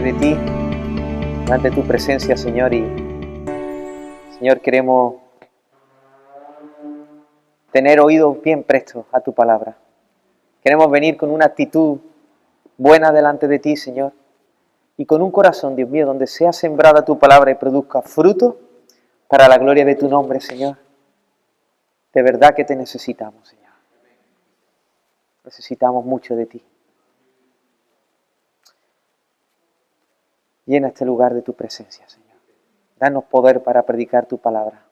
delante de ti, delante de tu presencia, Señor, y Señor, queremos tener oídos bien prestos a tu palabra. Queremos venir con una actitud buena delante de ti, Señor, y con un corazón, Dios mío, donde sea sembrada tu palabra y produzca fruto para la gloria de tu nombre, Señor. De verdad que te necesitamos, Señor. Necesitamos mucho de ti. Llena este lugar de tu presencia, Señor. Danos poder para predicar tu palabra.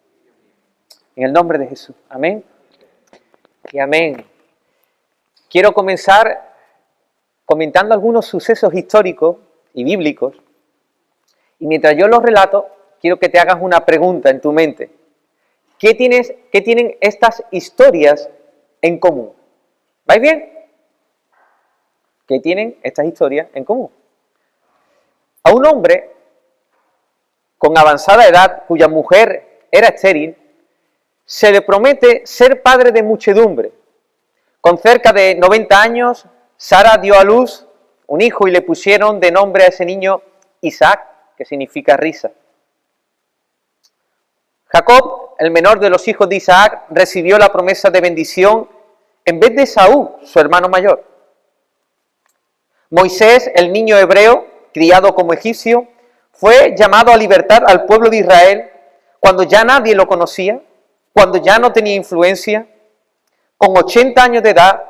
En el nombre de Jesús. Amén. Y amén. Quiero comenzar comentando algunos sucesos históricos y bíblicos. Y mientras yo los relato, quiero que te hagas una pregunta en tu mente. ¿Qué tienen estas historias en común? ¿Vais bien? ¿Qué tienen estas historias en común? A un hombre con avanzada edad, cuya mujer era estéril, se le promete ser padre de muchedumbre. Con cerca de 90 años, Sara dio a luz un hijo y le pusieron de nombre a ese niño Isaac, que significa risa. Jacob, el menor de los hijos de Isaac, recibió la promesa de bendición en vez de Esaú, su hermano mayor. Moisés, el niño hebreo, criado como egipcio, fue llamado a libertar al pueblo de Israel cuando ya nadie lo conocía, cuando ya no tenía influencia, con 80 años de edad,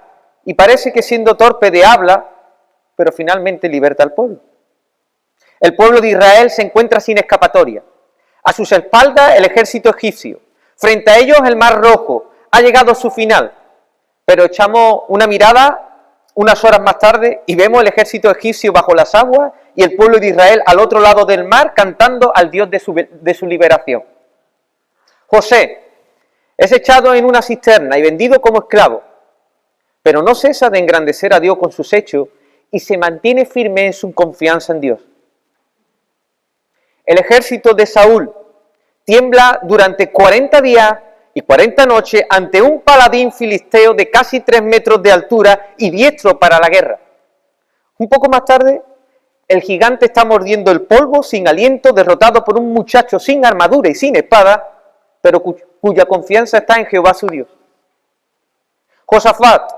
y parece que siendo torpe de habla, pero finalmente liberta al pueblo. El pueblo de Israel se encuentra sin escapatoria. A sus espaldas el ejército egipcio. Frente a ellos el Mar Rojo. Ha llegado a su final. Pero echamos una mirada unas horas más tarde y vemos el ejército egipcio bajo las aguas y el pueblo de Israel al otro lado del mar cantando al Dios de su liberación. José es echado en una cisterna y vendido como esclavo, pero no cesa de engrandecer a Dios con sus hechos y se mantiene firme en su confianza en Dios. El ejército de Saúl tiembla durante 40 días y 40 noches ante un paladín filisteo de casi 3 metros de altura y diestro para la guerra. Un poco más tarde, el gigante está mordiendo el polvo sin aliento, derrotado por un muchacho sin armadura y sin espada, pero cuya confianza está en Jehová su Dios. Josafat,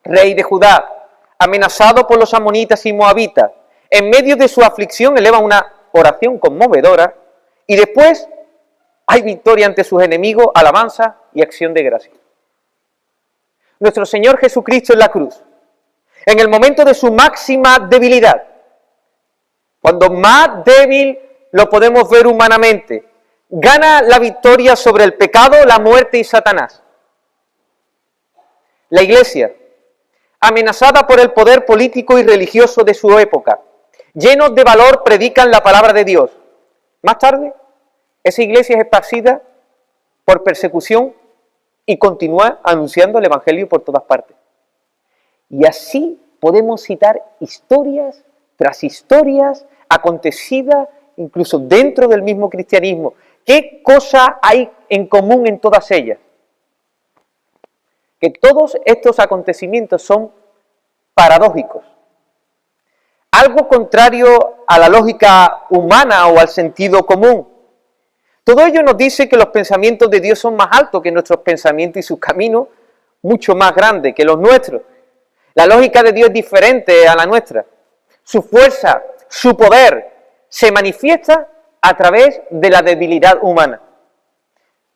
rey de Judá, amenazado por los amonitas y moabitas, en medio de su aflicción eleva una oración conmovedora y después hay victoria ante sus enemigos, alabanza y acción de gracia. Nuestro Señor Jesucristo en la cruz, en el momento de su máxima debilidad, cuando más débil lo podemos ver humanamente, gana la victoria sobre el pecado, la muerte y Satanás. La Iglesia, amenazada por el poder político y religioso de su época, llenos de valor, predican la palabra de Dios. Más tarde, esa iglesia es esparcida por persecución y continúa anunciando el Evangelio por todas partes. Y así podemos citar historias tras historias acontecidas incluso dentro del mismo cristianismo. ¿Qué cosa hay en común en todas ellas? Que todos estos acontecimientos son paradójicos. Algo contrario a la lógica humana o al sentido común. Todo ello nos dice que los pensamientos de Dios son más altos que nuestros pensamientos y sus caminos mucho más grandes que los nuestros. La lógica de Dios es diferente a la nuestra. Su fuerza, su poder se manifiesta a través de la debilidad humana.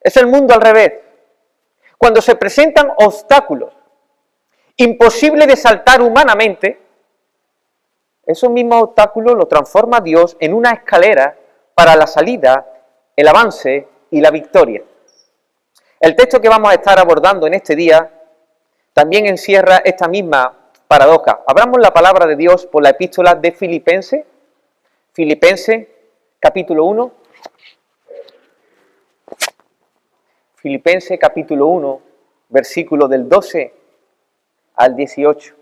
Es el mundo al revés. Cuando se presentan obstáculos imposibles de saltar humanamente, esos mismos obstáculos los transforma Dios en una escalera para la salida, el avance y la victoria. El texto que vamos a estar abordando en este día también encierra esta misma paradoja. Abramos la palabra de Dios por la epístola de Filipenses, capítulo 1. Filipenses capítulo 1, versículo del 12 al 18.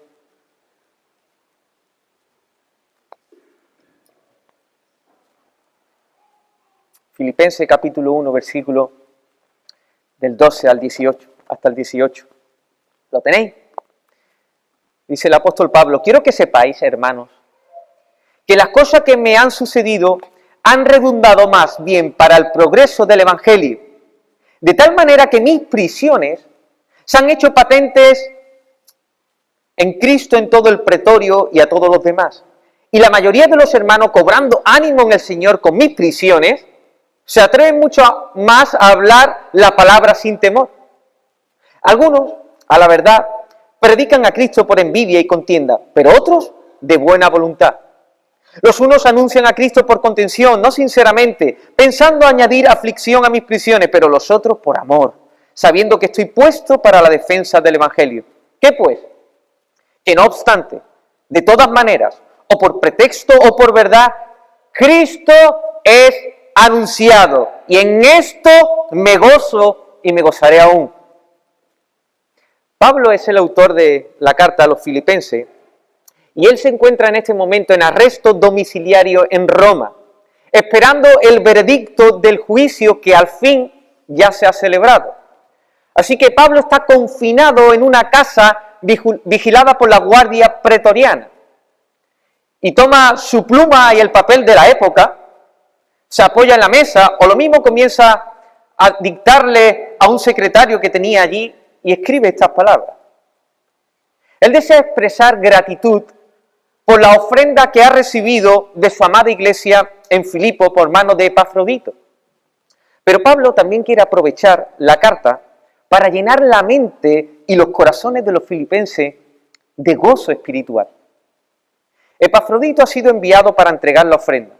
Filipenses capítulo 1, versículo del 12 al 18, hasta el 18. ¿Lo tenéis? Dice el apóstol Pablo: quiero que sepáis, hermanos, que las cosas que me han sucedido han redundado más bien para el progreso del Evangelio, de tal manera que mis prisiones se han hecho patentes en Cristo en todo el pretorio y a todos los demás. Y la mayoría de los hermanos, cobrando ánimo en el Señor con mis prisiones, se atreven mucho más a hablar la palabra sin temor. Algunos, a la verdad, predican a Cristo por envidia y contienda, pero otros de buena voluntad. Los unos anuncian a Cristo por contención, no sinceramente, pensando añadir aflicción a mis prisiones, pero los otros por amor, sabiendo que estoy puesto para la defensa del Evangelio. ¿Qué pues? Que no obstante, de todas maneras, o por pretexto o por verdad, Cristo es anunciado, y en esto me gozo y me gozaré aún. Pablo es el autor de la carta a los Filipenses, y él se encuentra en este momento en arresto domiciliario en Roma, esperando el veredicto del juicio que al fin ya se ha celebrado. Así que Pablo está confinado en una casa vigilada por la guardia pretoriana, y toma su pluma y el papel de la época, se apoya en la mesa, o lo mismo comienza a dictarle a un secretario que tenía allí, y escribe estas palabras. Él desea expresar gratitud por la ofrenda que ha recibido de su amada iglesia en Filipo por mano de Epafrodito. Pero Pablo también quiere aprovechar la carta para llenar la mente y los corazones de los filipenses de gozo espiritual. Epafrodito ha sido enviado para entregar la ofrenda,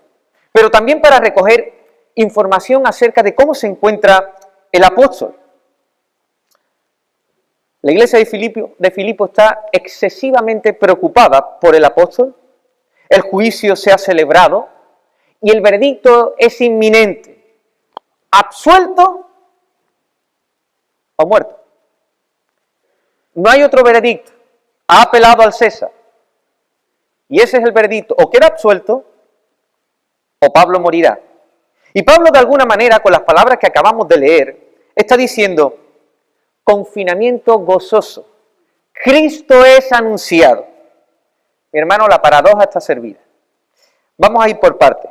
pero también para recoger información acerca de cómo se encuentra el apóstol. La iglesia de Filipo está excesivamente preocupada por el apóstol, el juicio se ha celebrado y el veredicto es inminente. ¿Absuelto o muerto? No hay otro veredicto. Ha apelado al César. Y ese es el veredicto. O queda absuelto o Pablo morirá. Y Pablo, de alguna manera, con las palabras que acabamos de leer, está diciendo: confinamiento gozoso. Cristo es anunciado. Mi hermano, la paradoja está servida. Vamos a ir por partes.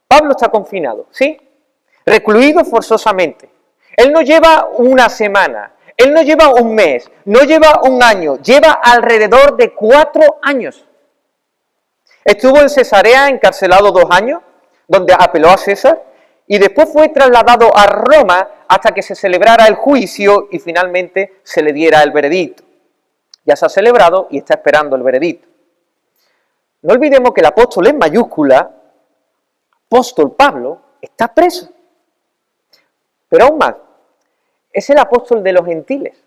Pablo está confinado, ¿sí? Recluido forzosamente. Él no lleva una semana, él no lleva un mes, no lleva un año, lleva alrededor de 4 años. Estuvo en Cesarea encarcelado 2 años, donde apeló a César, y después fue trasladado a Roma hasta que se celebrara el juicio y finalmente se le diera el veredicto. Ya se ha celebrado y está esperando el veredicto. No olvidemos que el apóstol en mayúscula, apóstol Pablo, está preso. Pero aún más, es el apóstol de los gentiles.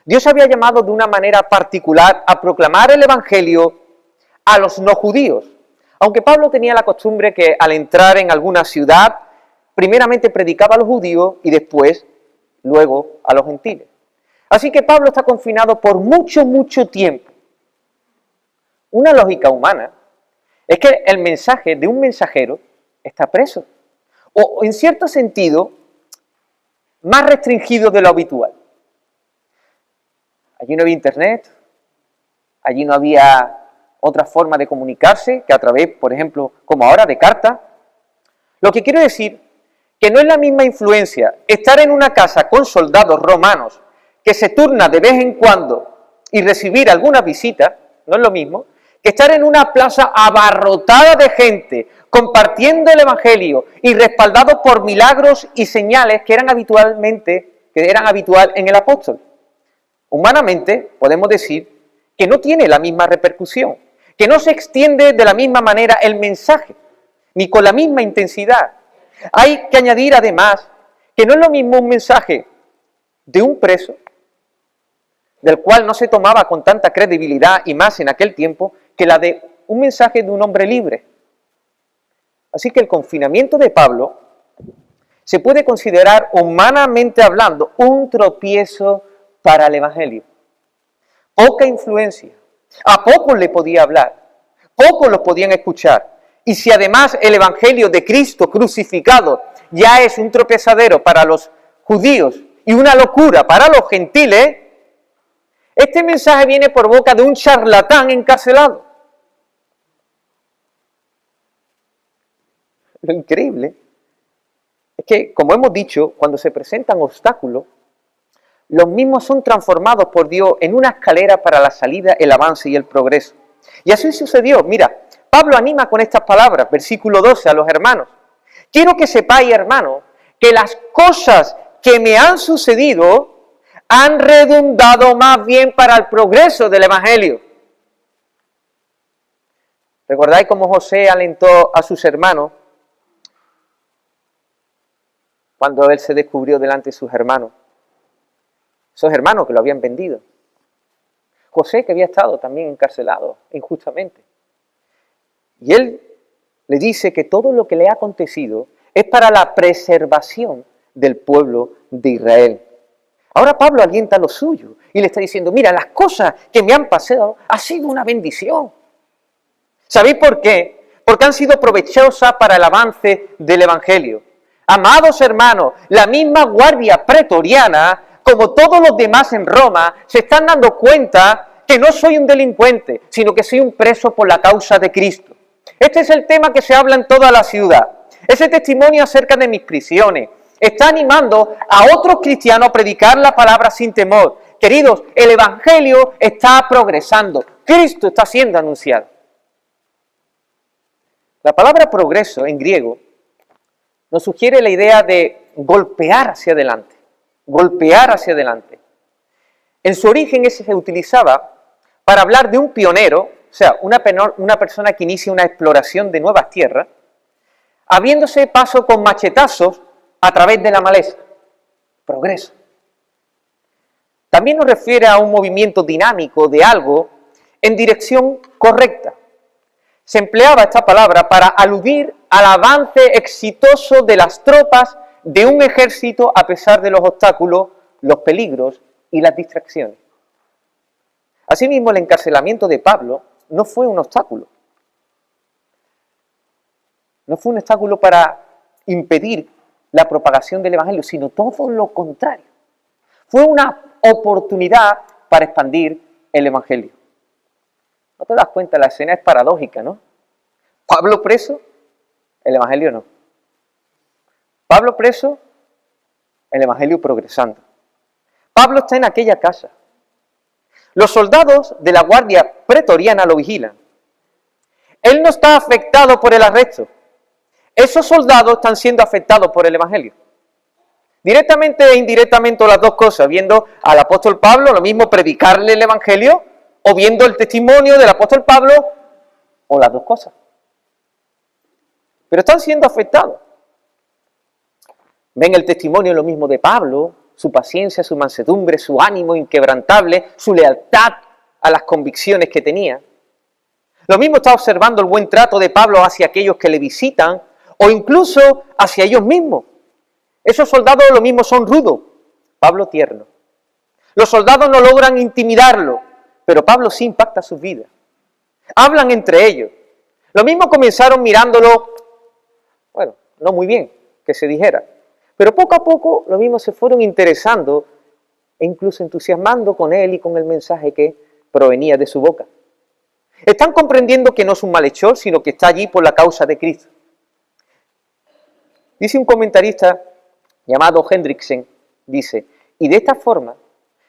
Dios había llamado de una manera particular a proclamar el evangelio a los no judíos. Aunque Pablo tenía la costumbre que al entrar en alguna ciudad, primeramente predicaba a los judíos y después, luego, a los gentiles. Así que Pablo está confinado por mucho tiempo. Una lógica humana es que el mensaje de un mensajero está preso, o en cierto sentido, más restringido de lo habitual. Allí no había internet, allí no había otra forma de comunicarse que a través, por ejemplo, como ahora, de carta. Lo que quiero decir, que no es la misma influencia estar en una casa con soldados romanos que se turna de vez en cuando y recibir alguna visita, no es lo mismo, que estar en una plaza abarrotada de gente, compartiendo el evangelio y respaldados por milagros y señales que eran habitual en el apóstol. Humanamente, podemos decir que no tiene la misma repercusión, que no se extiende de la misma manera el mensaje, ni con la misma intensidad. Hay que añadir además que no es lo mismo un mensaje de un preso, del cual no se tomaba con tanta credibilidad y más en aquel tiempo, que la de un mensaje de un hombre libre. Así que el confinamiento de Pablo se puede considerar, humanamente hablando, un tropiezo para el evangelio. Poca influencia. A pocos le podía hablar, pocos los podían escuchar. Y si además el evangelio de Cristo crucificado ya es un tropezadero para los judíos y una locura para los gentiles, este mensaje viene por boca de un charlatán encarcelado. Lo increíble es que, como hemos dicho, cuando se presentan obstáculos, los mismos son transformados por Dios en una escalera para la salida, el avance y el progreso. Y así sucedió. Mira, Pablo anima con estas palabras, versículo 12, a los hermanos. Quiero que sepáis, hermanos, que las cosas que me han sucedido han redundado más bien para el progreso del Evangelio. ¿Recordáis cómo José alentó a sus hermanos cuando él se descubrió delante de sus hermanos? Esos hermanos que lo habían vendido. José, que había estado también encarcelado injustamente. Y él le dice que todo lo que le ha acontecido es para la preservación del pueblo de Israel. Ahora Pablo alienta lo suyo y le está diciendo, mira, las cosas que me han pasado ha sido una bendición. ¿Sabéis por qué? Porque han sido provechosas para el avance del Evangelio. Amados hermanos, la misma guardia pretoriana, como todos los demás en Roma, se están dando cuenta que no soy un delincuente, sino que soy un preso por la causa de Cristo. Este es el tema que se habla en toda la ciudad. Ese testimonio acerca de mis prisiones está animando a otros cristianos a predicar la palabra sin temor. Queridos, el Evangelio está progresando. Cristo está siendo anunciado. La palabra progreso en griego nos sugiere la idea de golpear hacia adelante. Golpear hacia adelante. En su origen ese se utilizaba para hablar de un pionero, o sea, una persona que inicia una exploración de nuevas tierras, abriéndose paso con machetazos a través de la maleza. Progreso. También nos refiere a un movimiento dinámico de algo en dirección correcta. Se empleaba esta palabra para aludir al avance exitoso de las tropas de un ejército a pesar de los obstáculos, los peligros y las distracciones. Asimismo, el encarcelamiento de Pablo no fue un obstáculo. No fue un obstáculo para impedir la propagación del Evangelio, sino todo lo contrario. Fue una oportunidad para expandir el Evangelio. ¿No te das cuenta? La escena es paradójica, ¿no? Pablo preso, el Evangelio no. Pablo preso, el Evangelio progresando. Pablo está en aquella casa. Los soldados de la guardia pretoriana lo vigilan. Él no está afectado por el arresto. Esos soldados están siendo afectados por el Evangelio. Directamente e indirectamente las dos cosas, viendo al apóstol Pablo, lo mismo predicarle el Evangelio, o viendo el testimonio del apóstol Pablo, o las dos cosas. Pero están siendo afectados. Ven el testimonio lo mismo de Pablo, su paciencia, su mansedumbre, su ánimo inquebrantable, su lealtad a las convicciones que tenía. Lo mismo está observando el buen trato de Pablo hacia aquellos que le visitan, o incluso hacia ellos mismos. Esos soldados lo mismo son rudos, Pablo tierno. Los soldados no logran intimidarlo, pero Pablo sí impacta sus vidas. Hablan entre ellos. Lo mismo comenzaron mirándolo, bueno, no muy bien, que se dijera. Pero poco a poco lo mismo se fueron interesando e incluso entusiasmando con él y con el mensaje que provenía de su boca. Están comprendiendo que no es un malhechor, sino que está allí por la causa de Cristo. Dice un comentarista llamado Hendriksen, dice, y de esta forma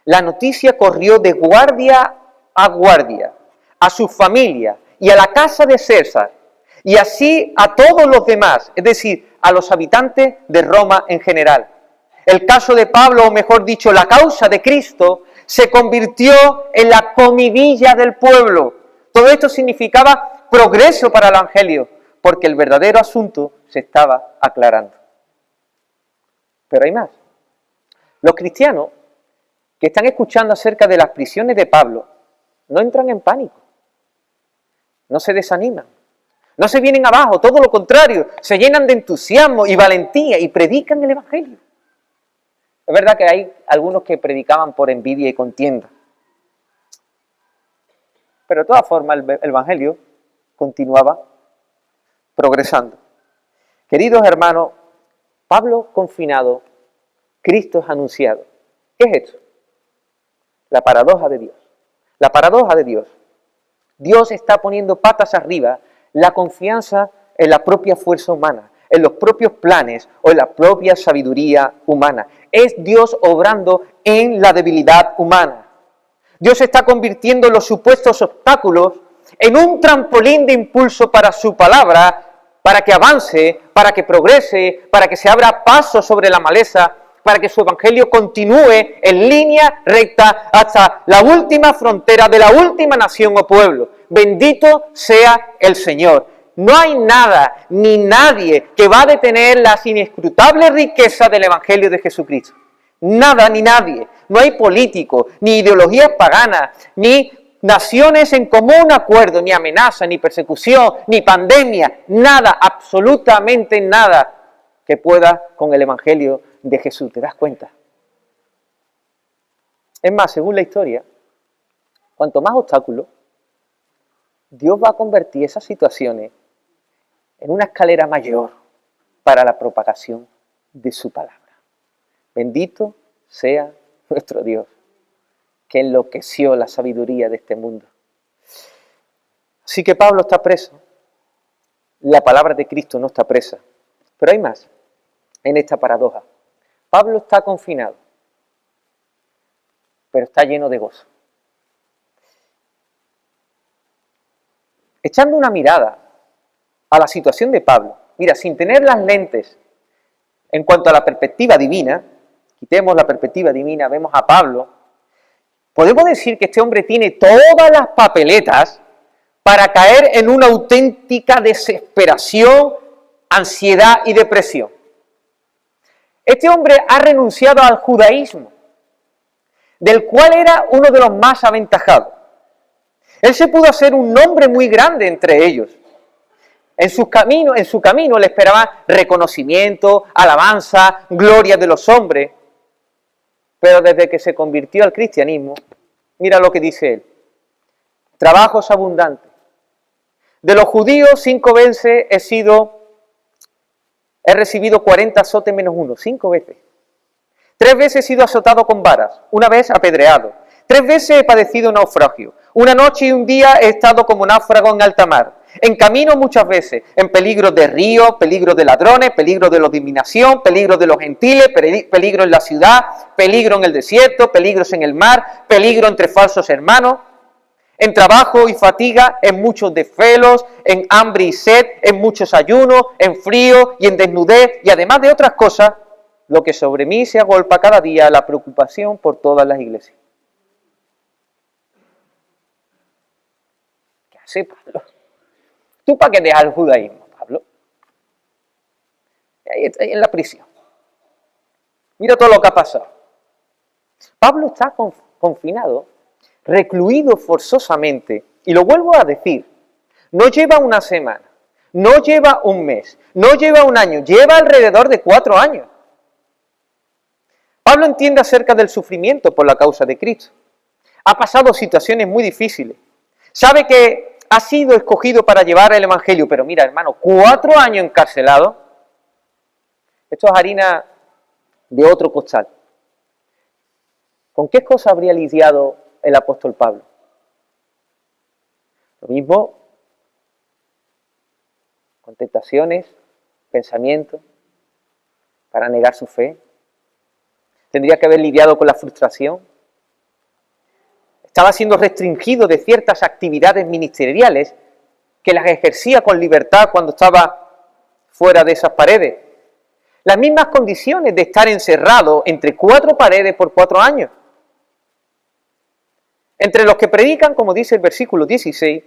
la noticia corrió de guardia a guardia, a su familia y a la casa de César, y así a todos los demás, es decir, a los habitantes de Roma en general. El caso de Pablo, o mejor dicho, la causa de Cristo, se convirtió en la comidilla del pueblo. Todo esto significaba progreso para el Evangelio, porque el verdadero asunto se estaba aclarando. Pero hay más. Los cristianos que están escuchando acerca de las prisiones de Pablo no entran en pánico, no se desaniman, no se vienen abajo, todo lo contrario, se llenan de entusiasmo y valentía y predican el Evangelio. Es verdad que hay algunos que predicaban por envidia y contienda, pero de todas formas el Evangelio continuaba progresando. Queridos hermanos, Pablo confinado, Cristo es anunciado. ¿Qué es esto? La paradoja de Dios. La paradoja de Dios. Dios está poniendo patas arriba la confianza en la propia fuerza humana, en los propios planes o en la propia sabiduría humana. Es Dios obrando en la debilidad humana. Dios está convirtiendo los supuestos obstáculos en un trampolín de impulso para su palabra, para que avance, para que progrese, para que se abra paso sobre la maleza, para que su evangelio continúe en línea recta hasta la última frontera de la última nación o pueblo. Bendito sea el Señor. No hay nada ni nadie que va a detener las inescrutables riquezas del evangelio de Jesucristo. Nada ni nadie. No hay políticos, ni ideologías paganas, ni naciones en común acuerdo, ni amenaza, ni persecución, ni pandemia. Nada, absolutamente nada que pueda con el evangelio de Jesús. ¿Te das cuenta? Es más, según la historia, cuanto más obstáculos, Dios va a convertir esas situaciones en una escalera mayor para la propagación de su palabra. Bendito sea nuestro Dios, que enloqueció la sabiduría de este mundo. Así que Pablo está preso, la palabra de Cristo no está presa. Pero hay más en esta paradoja. Pablo está confinado, pero está lleno de gozo. Echando una mirada a la situación de Pablo, mira, sin tener las lentes en cuanto a la perspectiva divina, quitemos la perspectiva divina, vemos a Pablo, podemos decir que este hombre tiene todas las papeletas para caer en una auténtica desesperación, ansiedad y depresión. Este hombre ha renunciado al judaísmo, del cual era uno de los más aventajados. Él se pudo hacer un nombre muy grande entre ellos. En su camino le esperaba reconocimiento, alabanza, gloria de los hombres. Pero desde que se convirtió al cristianismo, mira lo que dice él. Trabajos abundantes. De los judíos 5 veces he recibido 40 azotes menos 1, 5 veces. 3 veces he sido azotado con varas, 1 vez apedreado. 3 veces he padecido naufragio. 1 noche y 1 día he estado como náufrago en alta mar. En camino muchas veces, en peligro de río, peligro de ladrones, peligro de la discriminación, peligro de los gentiles, peligro en la ciudad, peligro en el desierto, peligros en el mar, peligro entre falsos hermanos. En trabajo y fatiga, en muchos desvelos, en hambre y sed, en muchos ayunos, en frío y en desnudez, y además de otras cosas, lo que sobre mí se agolpa cada día, la preocupación por todas las iglesias. ¿Qué hace Pablo? ¿Tú para qué dejas el judaísmo, Pablo? Ahí está, en la prisión. Mira todo lo que ha pasado. Pablo está confinado, recluido forzosamente, y lo vuelvo a decir, no lleva 1 semana, no lleva 1 mes, no lleva 1 año, lleva alrededor de 4 años. Pablo entiende acerca del sufrimiento por la causa de Cristo. Ha pasado situaciones muy difíciles. Sabe que ha sido escogido para llevar el evangelio, pero mira, hermano, 4 años encarcelado. Esto es harina de otro costal. ¿Con qué cosa habría lidiado el apóstol Pablo? Lo mismo, con tentaciones, pensamientos, para negar su fe. Tendría que haber lidiado con la frustración. Estaba siendo restringido de ciertas actividades ministeriales que las ejercía con libertad cuando estaba fuera de esas paredes. Las mismas condiciones de estar encerrado entre 4 paredes por 4 años. Entre los que predican, como dice el versículo 16,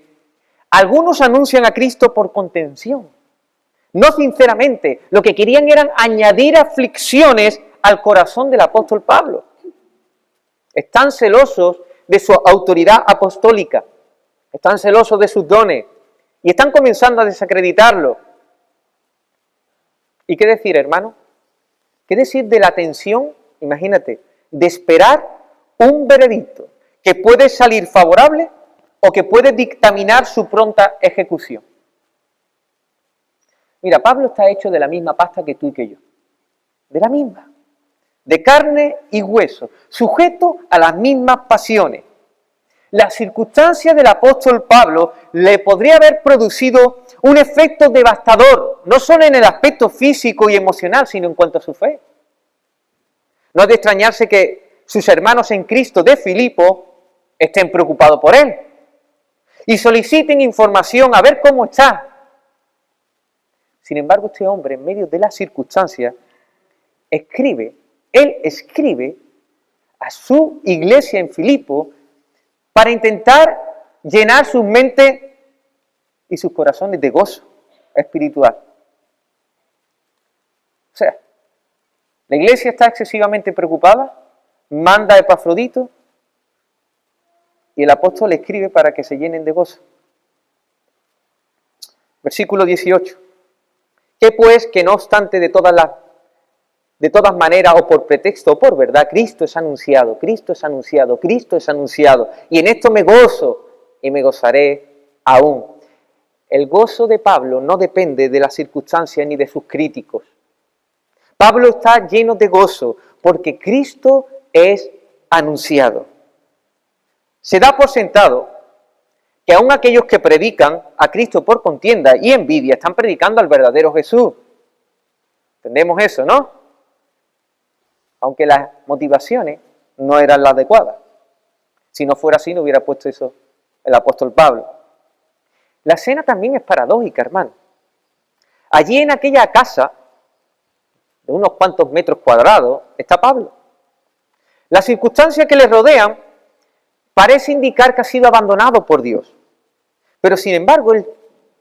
algunos anuncian a Cristo por contención. No sinceramente, lo que querían eran añadir aflicciones al corazón del apóstol Pablo. Están celosos de su autoridad apostólica, están celosos de sus dones y están comenzando a desacreditarlo. ¿Y qué decir, hermano? ¿Qué decir de la tensión, imagínate, de esperar un veredicto que puede salir favorable o que puede dictaminar su pronta ejecución? Mira, Pablo está hecho de la misma pasta que tú y que yo, de la misma, de carne y hueso, sujeto a las mismas pasiones. Las circunstancias del apóstol Pablo le podría haber producido un efecto devastador, no solo en el aspecto físico y emocional, sino en cuanto a su fe. No es de extrañarse que sus hermanos en Cristo de Filipo estén preocupados por él y soliciten información a ver cómo está. Sin embargo, este hombre, en medio de las circunstancias, él escribe a su iglesia en Filipo para intentar llenar sus mentes y sus corazones de gozo espiritual. O sea, la iglesia está excesivamente preocupada, manda a Epafrodito y el apóstol escribe para que se llenen de gozo. Versículo 18. ¿Qué pues que no obstante de todas maneras o por pretexto o por verdad, Cristo es anunciado, Cristo es anunciado, Cristo es anunciado, y en esto me gozo y me gozaré aún? El gozo de Pablo no depende de las circunstancias ni de sus críticos. Pablo está lleno de gozo porque Cristo es anunciado. Se da por sentado que aún aquellos que predican a Cristo por contienda y envidia están predicando al verdadero Jesús. ¿Entendemos eso, no? Aunque las motivaciones no eran las adecuadas. Si no fuera así, no hubiera puesto eso el apóstol Pablo. La escena también es paradójica, hermano. Allí en aquella casa, de unos cuantos metros cuadrados, está Pablo. Las circunstancias que le rodean parece indicar que ha sido abandonado por Dios. Pero sin embargo, él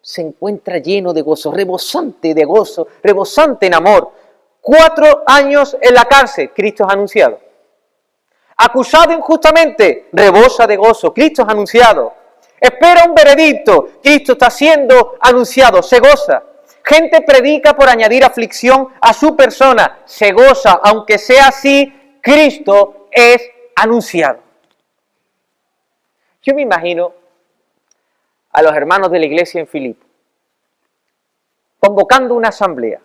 se encuentra lleno de gozo, rebosante de gozo, rebosante en amor. 4 años en la cárcel, Cristo es anunciado. Acusado injustamente, rebosa de gozo, Cristo es anunciado. Espera un veredicto, Cristo está siendo anunciado, se goza. Gente predica por añadir aflicción a su persona, se goza, aunque sea así, Cristo es anunciado. Yo me imagino a los hermanos de la iglesia en Filipo convocando una asamblea.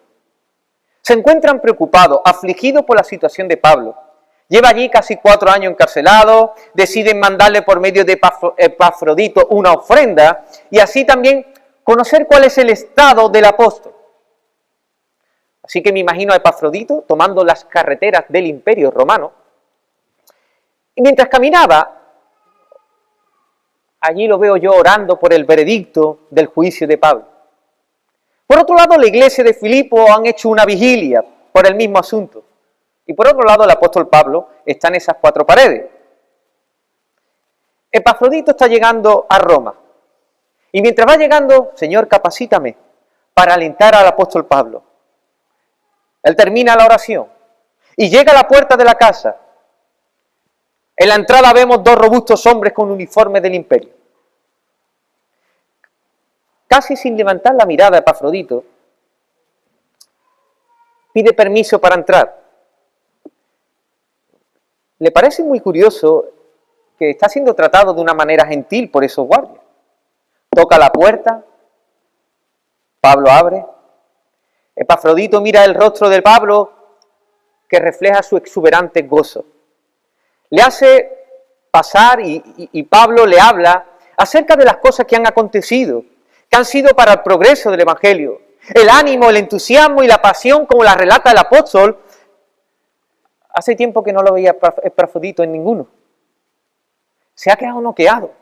Se encuentran preocupados, afligidos por la situación de Pablo. Lleva allí casi 4 años encarcelado, deciden mandarle por medio de Epafrodito una ofrenda y así también conocer cuál es el estado del apóstol. Así que me imagino a Epafrodito tomando las carreteras del Imperio Romano y mientras caminaba, allí lo veo yo orando por el veredicto del juicio de Pablo. Por otro lado, la iglesia de Filipo han hecho una vigilia por el mismo asunto. Y por otro lado, el apóstol Pablo está en esas 4 paredes. Epafrodito está llegando a Roma. Y mientras va llegando, Señor, capacítame para alentar al apóstol Pablo. Él termina la oración y llega a la puerta de la casa. En la entrada vemos 2 robustos hombres con uniformes del imperio. Casi sin levantar la mirada, Epafrodito pide permiso para entrar. Le parece muy curioso que está siendo tratado de una manera gentil por esos guardias. Toca la puerta, Pablo abre, Epafrodito mira el rostro de Pablo que refleja su exuberante gozo. Le hace pasar y Pablo le habla acerca de las cosas que han acontecido, que han sido para el progreso del Evangelio. El ánimo, el entusiasmo y la pasión, como la relata el apóstol, hace tiempo que no lo veía Epafrodito en ninguno. Se ha quedado noqueado.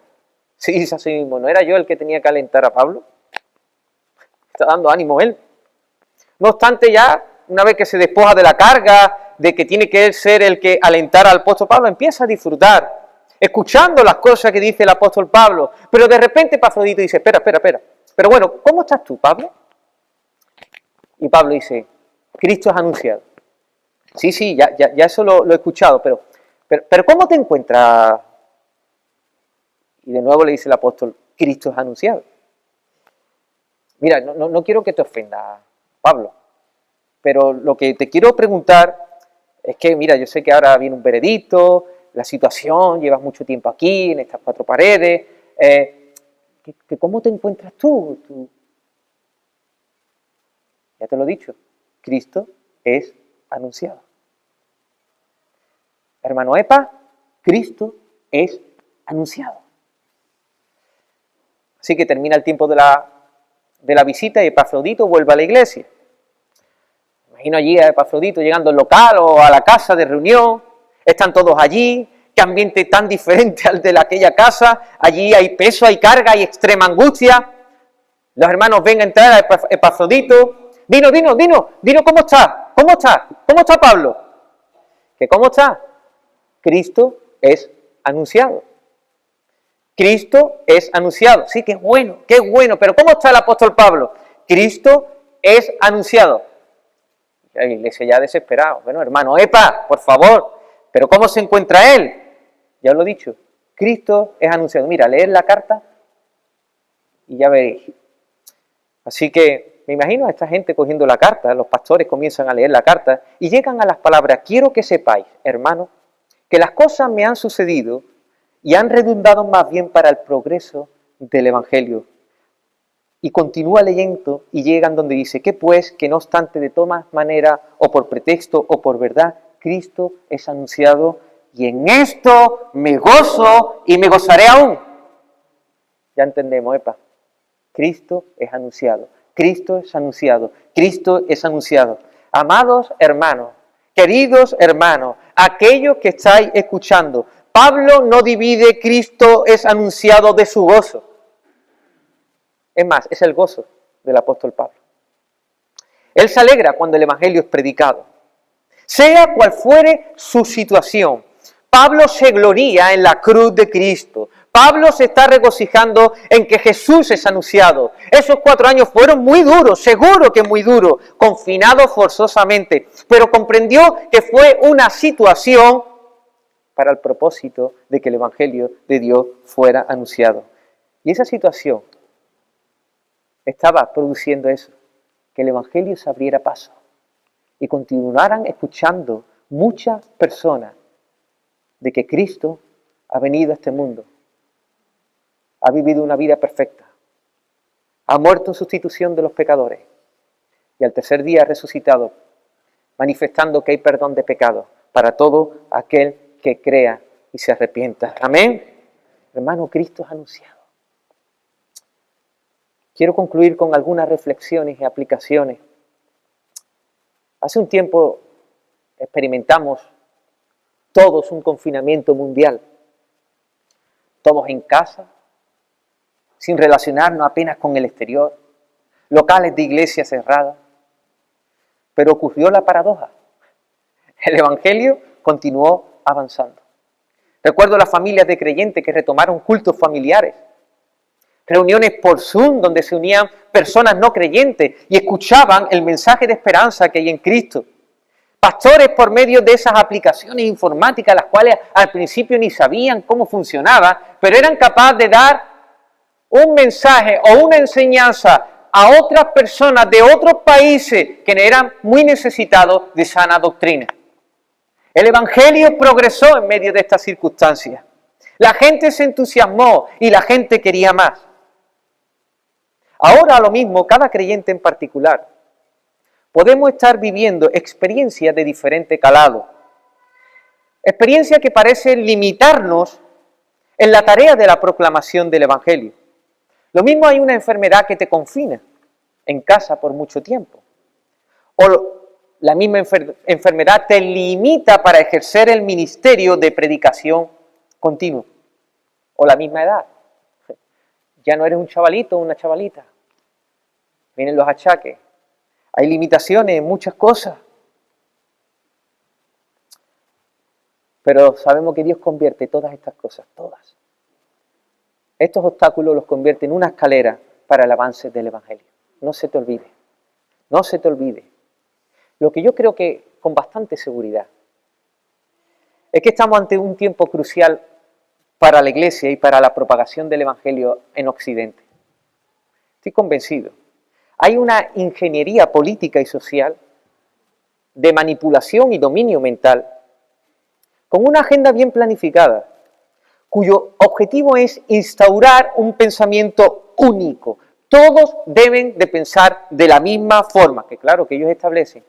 Sí, dice así mismo, ¿no era yo el que tenía que alentar a Pablo? Está dando ánimo él. No obstante, ya, una vez que se despoja de la carga, de que tiene que ser el que alentara al apóstol Pablo, empieza a disfrutar, escuchando las cosas que dice el apóstol Pablo. Pero de repente Epafrodito dice, espera. Pero bueno, ¿cómo estás tú, Pablo? Y Pablo dice, Cristo es anunciado. Sí, ya eso lo he escuchado, pero ¿cómo te encuentras? Y de nuevo le dice el apóstol, Cristo es anunciado. Mira, no quiero que te ofenda, Pablo, pero lo que te quiero preguntar es que, mira, yo sé que ahora viene un veredicto, la situación, llevas mucho tiempo aquí, en estas 4 paredes, ¿cómo te encuentras tú? Ya te lo he dicho, Cristo es anunciado. Hermano Epa, Cristo es anunciado. Así que termina el tiempo de la de la visita de Epafrodito vuelve a la iglesia. Imagino allí a Epafrodito llegando al local o a la casa de reunión, están todos allí, qué ambiente tan diferente al de aquella casa, allí hay peso, hay carga, hay extrema angustia. Los hermanos ven a entrar a Epafrodito, dino, ¿cómo está Pablo? ¿Que cómo está? Cristo es anunciado. Cristo es anunciado. Sí, qué bueno, pero ¿cómo está el apóstol Pablo? Cristo es anunciado. La iglesia ya desesperado. Bueno, hermano, por favor, pero ¿cómo se encuentra él? Ya os lo he dicho, Cristo es anunciado. Mira, leed la carta y ya veréis. Así que me imagino a esta gente cogiendo la carta, los pastores comienzan a leer la carta y llegan a las palabras: quiero que sepáis, hermanos, que las cosas me han sucedido y han redundado más bien para el progreso del Evangelio. Y continúa leyendo y llegan donde dice: que pues, que no obstante de todas maneras, o por pretexto o por verdad, Cristo es anunciado, y en esto me gozo y me gozaré aún. Ya entendemos, Cristo es anunciado, Cristo es anunciado, Cristo es anunciado. Amados hermanos, queridos hermanos, aquellos que estáis escuchando, Pablo no divide Cristo es anunciado de su gozo. Es más, es el gozo del apóstol Pablo. Él se alegra cuando el Evangelio es predicado. Sea cual fuere su situación, Pablo se gloría en la cruz de Cristo. Pablo se está regocijando en que Jesús es anunciado. Esos 4 años fueron muy duros, seguro que muy duros, confinado forzosamente, pero comprendió que fue una situación para el propósito de que el Evangelio de Dios fuera anunciado. Y esa situación estaba produciendo eso, que el Evangelio se abriera paso y continuaran escuchando muchas personas de que Cristo ha venido a este mundo, ha vivido una vida perfecta, ha muerto en sustitución de los pecadores y al tercer día ha resucitado, manifestando que hay perdón de pecados para todo aquel que crea y se arrepienta. Amén. Hermano, Cristo es anunciado. Quiero concluir con algunas reflexiones y aplicaciones. Hace un tiempo experimentamos todos un confinamiento mundial, todos en casa, sin relacionarnos apenas con el exterior, locales de iglesia cerradas. Pero ocurrió la paradoja. El Evangelio continuó avanzando. Recuerdo las familias de creyentes que retomaron cultos familiares, reuniones por Zoom donde se unían personas no creyentes y escuchaban el mensaje de esperanza que hay en Cristo. Pastores por medio de esas aplicaciones informáticas, las cuales al principio ni sabían cómo funcionaba, pero eran capaces de dar un mensaje o una enseñanza a otras personas de otros países que eran muy necesitados de sana doctrina. El Evangelio progresó en medio de estas circunstancias. La gente se entusiasmó y la gente quería más. Ahora lo mismo, cada creyente en particular, podemos estar viviendo experiencias de diferente calado. Experiencias que parecen limitarnos en la tarea de la proclamación del Evangelio. Lo mismo hay una enfermedad que te confina en casa por mucho tiempo. O la misma enfermedad te limita para ejercer el ministerio de predicación continuo. O la misma edad. Ya no eres un chavalito o una chavalita. Vienen los achaques. Hay limitaciones en muchas cosas. Pero sabemos que Dios convierte todas estas cosas, todas. Estos obstáculos los convierte en una escalera para el avance del Evangelio. No se te olvide. No se te olvide. Lo que yo creo que con bastante seguridad es que estamos ante un tiempo crucial para la Iglesia y para la propagación del Evangelio en Occidente. Estoy convencido. Hay una ingeniería política y social de manipulación y dominio mental con una agenda bien planificada, cuyo objetivo es instaurar un pensamiento único. Todos deben de pensar de la misma forma, que claro, que ellos establecen.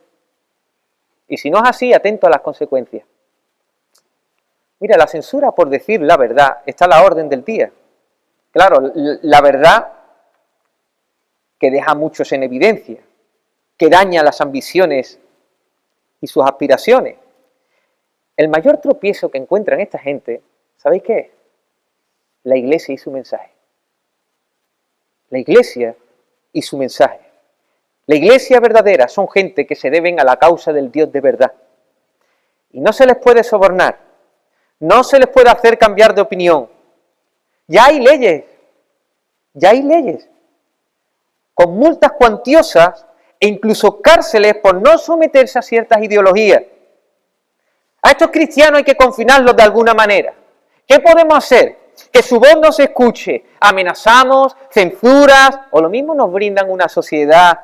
Y si no es así, atento a las consecuencias. Mira, la censura por decir la verdad está a la orden del día. Claro, la verdad que deja a muchos en evidencia, que daña las ambiciones y sus aspiraciones. El mayor tropiezo que encuentran esta gente, ¿sabéis qué es? La Iglesia y su mensaje. La Iglesia y su mensaje. La Iglesia verdadera son gente que se deben a la causa del Dios de verdad. Y no se les puede sobornar, no se les puede hacer cambiar de opinión. Ya hay leyes, con multas cuantiosas e incluso cárceles por no someterse a ciertas ideologías. A estos cristianos hay que confinarlos de alguna manera. ¿Qué podemos hacer? Que su voz no se escuche. Amenazamos, censuras, o lo mismo nos brindan una sociedad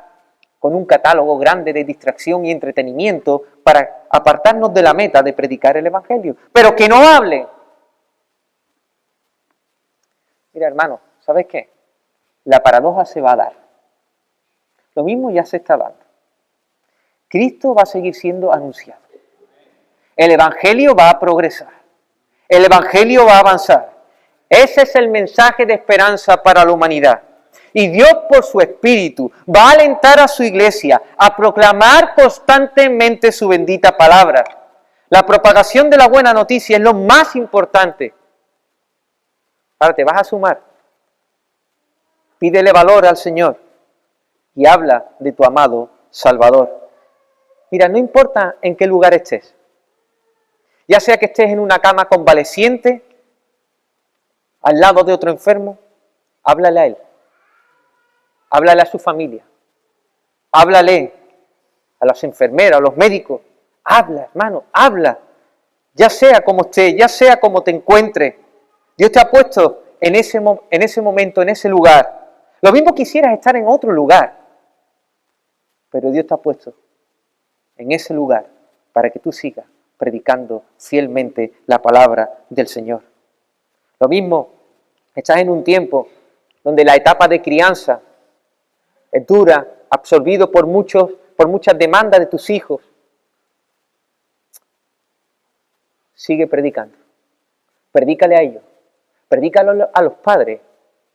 con un catálogo grande de distracción y entretenimiento para apartarnos de la meta de predicar el Evangelio. Pero que no hablen. Mira, hermano, ¿sabes qué? La paradoja se va a dar. Lo mismo ya se está dando. Cristo va a seguir siendo anunciado. El Evangelio va a progresar. El Evangelio va a avanzar. Ese es el mensaje de esperanza para la humanidad. Y Dios, por su Espíritu, va a alentar a su Iglesia a proclamar constantemente su bendita palabra. La propagación de la buena noticia es lo más importante. Ahora te vas a sumar. Pídele valor al Señor y habla de tu amado Salvador. Mira, no importa en qué lugar estés. Ya sea que estés en una cama convaleciente, al lado de otro enfermo, háblale a él. Háblale a su familia. Háblale a las enfermeras, a los médicos. Habla, hermano, habla. Ya sea como estés, ya sea como te encuentres. Dios te ha puesto en ese momento, en ese lugar. Lo mismo quisieras estar en otro lugar. Pero Dios te ha puesto en ese lugar para que tú sigas predicando fielmente la palabra del Señor. Lo mismo, estás en un tiempo donde la etapa de crianza es dura, absorbido por muchas demandas de tus hijos. Sigue predicando. Predícale a ellos. Predícalo a los padres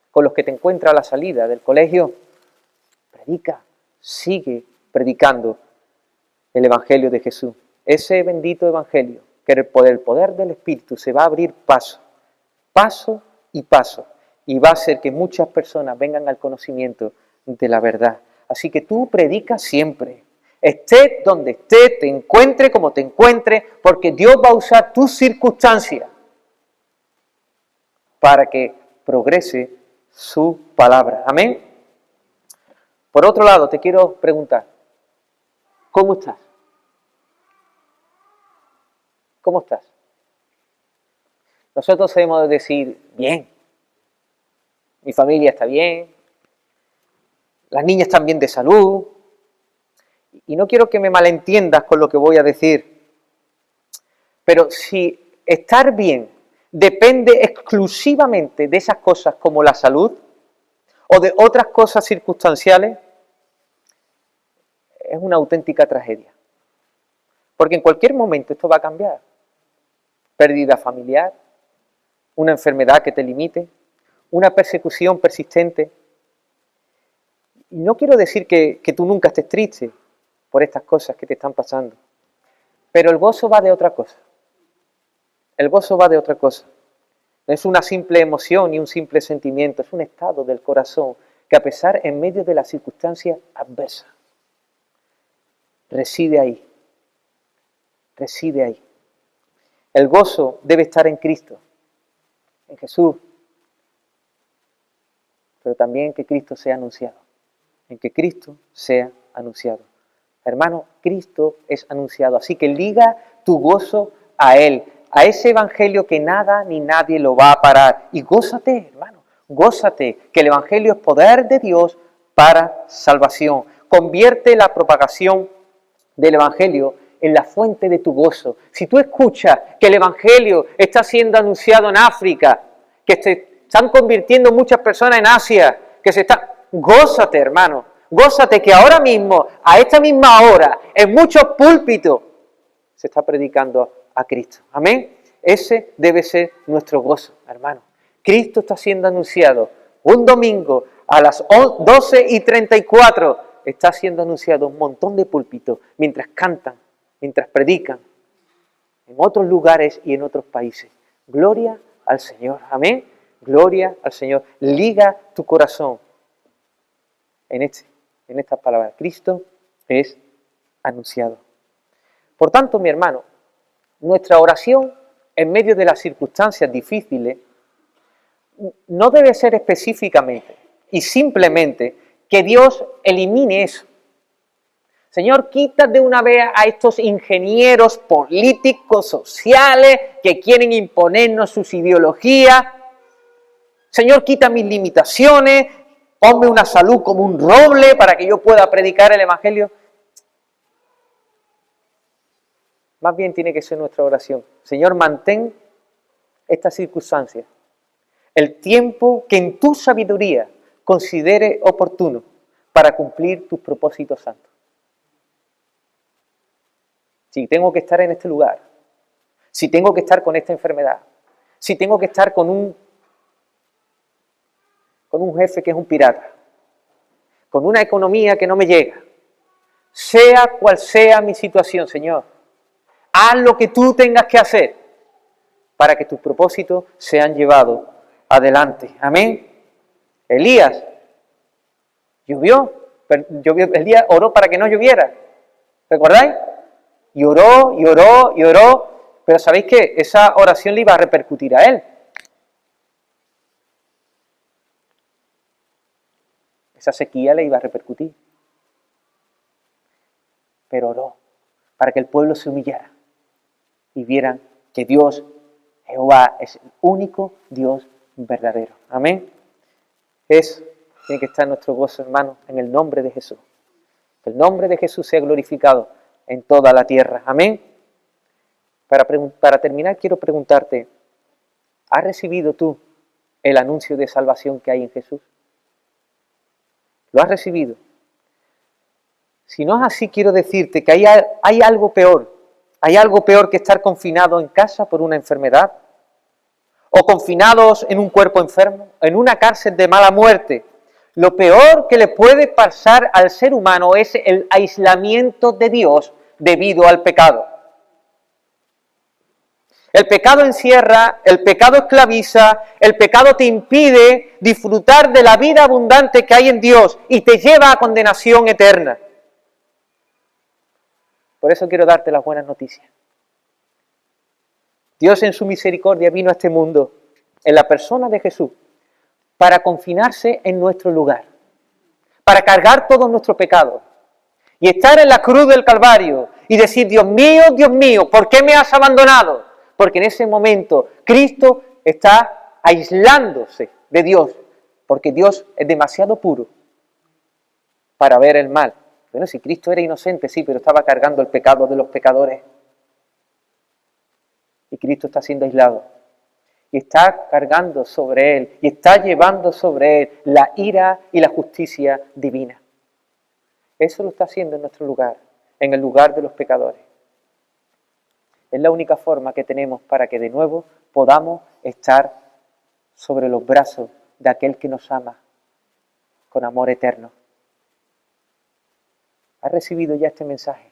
con los que te encuentras a la salida del colegio. Predica, sigue predicando el Evangelio de Jesús. Ese bendito Evangelio, que por el poder del Espíritu se va a abrir paso y paso, y va a hacer que muchas personas vengan al conocimiento de la verdad. Así que tú predica siempre, esté donde esté, te encuentre como te encuentre, porque Dios va a usar tus circunstancias para que progrese su palabra. Amén. Por otro lado, te quiero preguntar, ¿cómo estás? ¿Cómo estás? Nosotros debemos decir, bien, mi familia está bien, las niñas están bien de salud, y no quiero que me malentiendas con lo que voy a decir, pero si estar bien depende exclusivamente de esas cosas como la salud o de otras cosas circunstanciales, es una auténtica tragedia. Porque en cualquier momento esto va a cambiar. Pérdida familiar, una enfermedad que te limite, una persecución persistente. Y no quiero decir que tú nunca estés triste por estas cosas que te están pasando, pero el gozo va de otra cosa. El gozo va de otra cosa. No es una simple emoción ni un simple sentimiento, es un estado del corazón que a pesar en medio de las circunstancias adversas, reside ahí. Reside ahí. El gozo debe estar en Cristo, en Jesús, pero también que Cristo sea anunciado, en que Cristo sea anunciado. Hermano, Cristo es anunciado, así que liga tu gozo a Él, a ese Evangelio que nada ni nadie lo va a parar. Y gózate, hermano, gózate, que el Evangelio es poder de Dios para salvación. Convierte la propagación del Evangelio en la fuente de tu gozo. Si tú escuchas que el Evangelio está siendo anunciado en África, que se están convirtiendo muchas personas en Asia, gózate, hermano, gózate que ahora mismo, a esta misma hora, en muchos púlpitos, se está predicando a Cristo. Amén. Ese debe ser nuestro gozo, hermano. Cristo está siendo anunciado un domingo a las 12:34 está siendo anunciado un montón de púlpitos mientras cantan, mientras predican, en otros lugares y en otros países. Gloria al Señor, amén. Gloria al Señor. Liga tu corazón en estas palabras. Cristo es anunciado. Por tanto, mi hermano, nuestra oración en medio de las circunstancias difíciles no debe ser específicamente y simplemente que Dios elimine eso. Señor, quita de una vez a estos ingenieros políticos, sociales, que quieren imponernos sus ideologías. Señor, quita mis limitaciones, ponme una salud como un roble para que yo pueda predicar el Evangelio. Más bien tiene que ser nuestra oración. Señor, mantén estas circunstancias el tiempo que en tu sabiduría considere oportuno para cumplir tus propósitos santos. Si tengo que estar en este lugar, si tengo que estar con esta enfermedad, si tengo que estar con un jefe que es un pirata, con una economía que no me llega, sea cual sea mi situación, Señor, haz lo que tú tengas que hacer para que tus propósitos sean llevados adelante. Amén. Elías llovió, Elías oró para que no lloviera. ¿Recordáis? Y oró, pero ¿sabéis qué? Esa oración le iba a repercutir a él. Esa sequía le iba a repercutir. Pero oró para que el pueblo se humillara y vieran que Dios, Jehová, es el único Dios verdadero. Amén. Eso tiene que estar nuestro gozo, hermano, en el nombre de Jesús. Que el nombre de Jesús sea glorificado en toda la tierra. Amén. Para terminar, quiero preguntarte, ¿has recibido tú el anuncio de salvación que hay en Jesús? ¿Lo has recibido? Si no es así, quiero decirte que hay algo peor. Hay algo peor que estar confinado en casa por una enfermedad, o confinados en un cuerpo enfermo, en una cárcel de mala muerte. Lo peor que le puede pasar al ser humano es el aislamiento de Dios debido al pecado. El pecado encierra, el pecado esclaviza, el pecado te impide disfrutar de la vida abundante que hay en Dios y te lleva a condenación eterna. Por eso quiero darte las buenas noticias. Dios en su misericordia vino a este mundo, en la persona de Jesús, para confinarse en nuestro lugar, para cargar todos nuestros pecados y estar en la cruz del Calvario y decir, Dios mío, ¿por qué me has abandonado? Porque en ese momento Cristo está aislándose de Dios, porque Dios es demasiado puro para ver el mal. Bueno, si Cristo era inocente, sí, pero estaba cargando el pecado de los pecadores. Y Cristo está siendo aislado. Y está cargando sobre Él, y está llevando sobre Él la ira y la justicia divina. Eso lo está haciendo en nuestro lugar, en el lugar de los pecadores. Es la única forma que tenemos para que de nuevo podamos estar sobre los brazos de aquel que nos ama con amor eterno. ¿Has recibido ya este mensaje?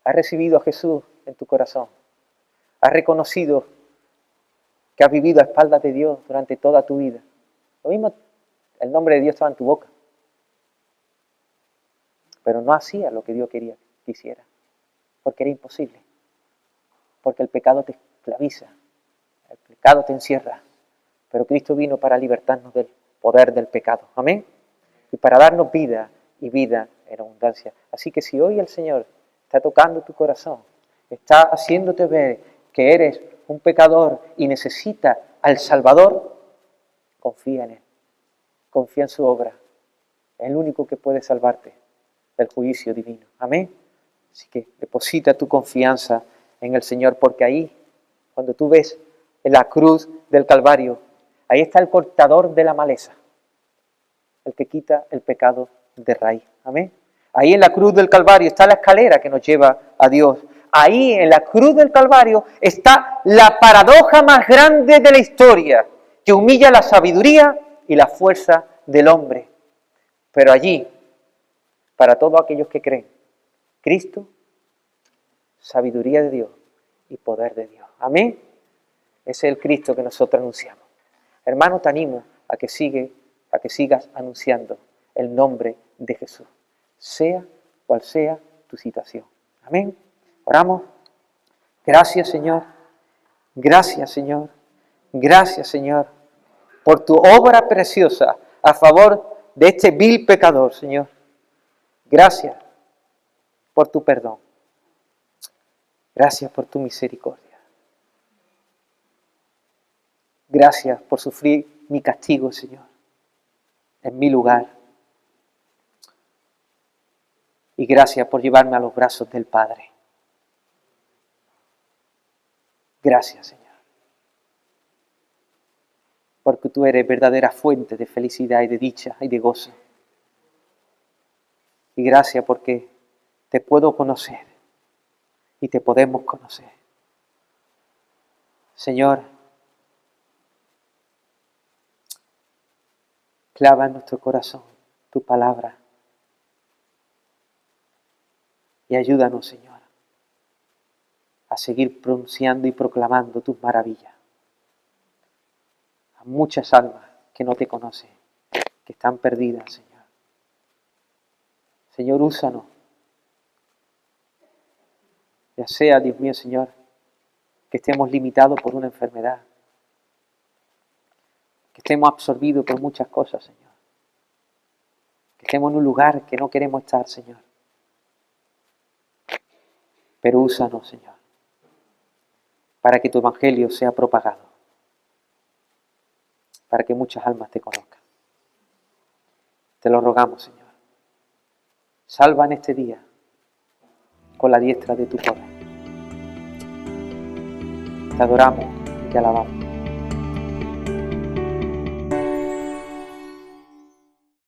¿Has recibido a Jesús en tu corazón? ¿Has reconocido que has vivido a espaldas de Dios durante toda tu vida? Lo mismo, el nombre de Dios estaba en tu boca, pero no hacía lo que Dios quería que hiciera, porque era imposible, porque el pecado te esclaviza, el pecado te encierra, pero Cristo vino para libertarnos del poder del pecado, amén, y para darnos vida y vida en abundancia. Así que si hoy el Señor está tocando tu corazón, está haciéndote ver que eres un pecador y necesita al Salvador, confía en Él, confía en su obra, es el único que puede salvarte del juicio divino, amén. Así que deposita tu confianza en el Señor, porque ahí, cuando tú ves en la cruz del Calvario, ahí está el cortador de la maleza, el que quita el pecado de raíz, amén. Ahí en la cruz del Calvario está la escalera que nos lleva a Dios. Ahí en la cruz del Calvario está la paradoja más grande de la historia, que humilla la sabiduría y la fuerza del hombre. Pero allí, para todos aquellos que creen, Cristo, sabiduría de Dios y poder de Dios. Amén. Ese es el Cristo que nosotros anunciamos. Hermano, te animo a que sigas anunciando el nombre de Jesús, sea cual sea tu situación. Amén. Oramos. Gracias, Señor. Gracias, Señor. Gracias, Señor, por tu obra preciosa a favor de este vil pecador, Señor. Gracias por tu perdón. Gracias por tu misericordia. Gracias por sufrir mi castigo, Señor, en mi lugar. Y gracias por llevarme a los brazos del Padre. Gracias, Señor. Porque tú eres verdadera fuente de felicidad y de dicha y de gozo. Y gracias porque te puedo conocer y te podemos conocer. Señor, clava en nuestro corazón tu palabra y ayúdanos, Señor, a seguir pronunciando y proclamando tus maravillas a muchas almas que no te conocen, que están perdidas, Señor. Señor, úsanos, ya sea, Dios mío, Señor, que estemos limitados por una enfermedad, que estemos absorbidos por muchas cosas, Señor, que estemos en un lugar que no queremos estar, Señor. Pero úsanos, Señor, para que tu evangelio sea propagado, para que muchas almas te conozcan. Te lo rogamos, Señor. Salva en este día con la diestra de tu poder. Te adoramos y te alabamos.